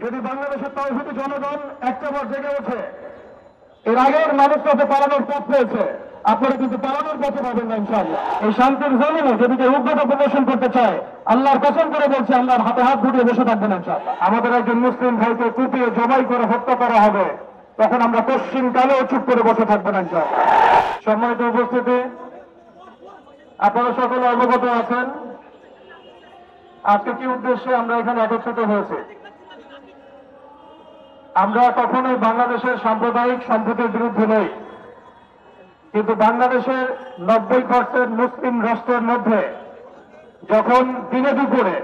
যদি বাংলাদেশের তৌহিদি জনগণ একটাবার জেগে ওঠে, এর আগের মানুষরা যে পালানোর পথ পেয়েছে, আপনারা কিন্তু পালানোর পথে পাবেন না ইনশাআল্লাহ। এই শান্তির জমিনে যদি কেউ উগ্রতা প্রদর্শন করতে চায়, আল্লাহর কসম করে বলছে, আল্লাহর হাতে হাত ঘুরিয়ে বসে থাকবেন ইনশাআল্লাহ। আমাদের একজন মুসলিম ভাইকে কুপিয়ে জবাই করে হত্যা করা হবে, তখন আমরা পশ্চিম কালেও চুপ করে বসে থাকবেন ইনশাআল্লাহ। সম্মানিত উপস্থিতি, আপনারা সকলে অবগত আছেন আজকে কি উদ্দেশ্যে আমরা এখানে একত্রিত হয়েছি। আমরা কখনোই বাংলাদেশের সাম্প্রদায়িক সম্প্রীতির বিরুদ্ধে নই, কিন্তু বাংলাদেশের 90% মুসলিম রাষ্ট্রের মধ্যে যখন দিনে দুপুরে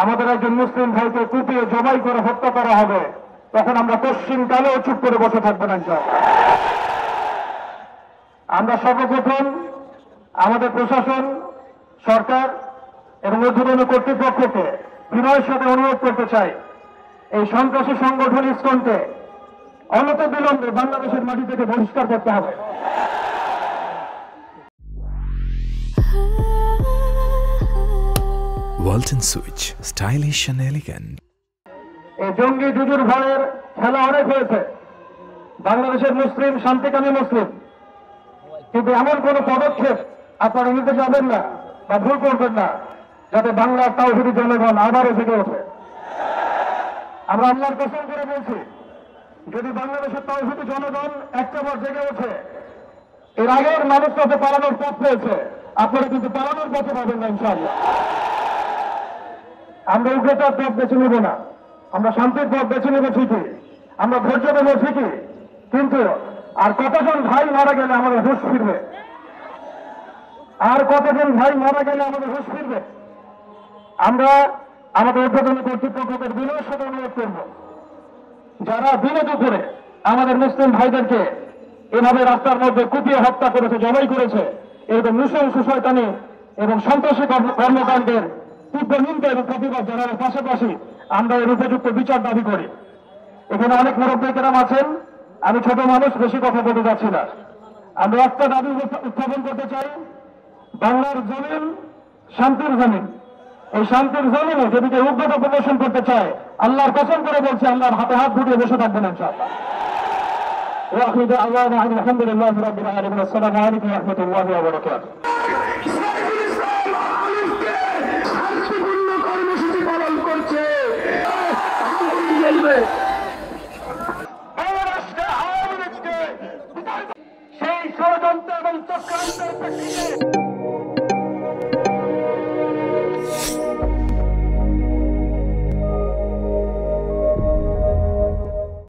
আমাদের একজন মুসলিম ভাইকে কুপিয়ে জবাই করে হত্যা করা হবে, তখন আমরা পশ্চিম কালেও চুপ করে বসে থাকবো না ইনশাআল্লাহ। আমরা সর্বপ্রথম আমাদের প্রশাসন, সরকার এবং ঊর্ধ্বতন কর্তৃপক্ষকে বিনয়ের সাথে অনুরোধ করতে চাই, এই সন্ত্রাসী সংগঠন ইসকনকে অনতি বিলম্বে বাংলাদেশের মাটি থেকে বহিষ্কার করতে হবে। Walton switch, stylish and elegant. এই জঙ্গি জুজুর ভয়ের খেলা অনেক হয়েছে, বাংলাদেশের মুসলিম শান্তিকামী মুসলিম, কিন্তু এমন কোন পদক্ষেপ আপনারা নিতে যাবেন না বা ভুল করবেন না যাতে বাংলার তাওহীদি জনগণ আবারও জেগে ওঠে। আমরা আল্লাহর কসম করে বলছি, যদি বাংলাদেশের তাওহীদি জনগণ একটাবার জেগে ওঠে, এর আগের মানুষরা যে পালানোর পথ পেয়েছে, আপনারা কিন্তু পালানোর পথে পাবেন না ইনশাআল্লাহ। আমরা উগ্রতার পথ বেছে নেব না, আমরা শান্তির পথ বেছে নেব ঠিকই, আমরা ধৈর্য দেবো ঠিকই, কিন্তু আর কতজন ভাই মারা গেলে আমাদের হুঁশ ফিরবে? আর কতজন ভাই মারা গেলে আমাদের হুঁশ ফিরবে? আমরা আমাদের ঊর্ধ্বতন কর্তৃপক্ষদের বিনয়ের সাথে অনুরোধ করব, যারা দিনে দুপুরে আমাদের মুসলিম ভাইদেরকে এভাবে রাস্তার মধ্যে কুপিয়ে হত্যা করেছে, জবাই করেছে, এরকম নৃশংস শয়তানি এবং সন্ত্রাসী কর্মকাণ্ডের তীব্র নিন্দা এবং প্রতিবাদ জানানোর পাশাপাশি আমরা এর উপযুক্ত বিচার দাবি করি। এখানে অনেক মুরব্বী কেরাম আছেন, আমি ছোট মানুষ, বেশি কথা বলতে যাচ্ছি না। আমরা একটা দাবি উত্থাপন করতে চাই, বাংলার জমিন শান্তির জমিন, এই শান্তির জমিনে যদি কেউ উগ্রতা প্রদর্শন করতে চায়, আল্লাহর কসম করে বলছে, আল্লাহর হাতে হাত ঘুরিয়ে বসে থাকবেন ইনশাআল্লাহ। ওয়া আখিরু দাওয়ানা আলহামদুলিল্লাহি রাব্বিল আলামিন। আসসালামু আলাইকুম ওয়া রাহমাতুল্লাহি ওয়া বারাকাতুহু।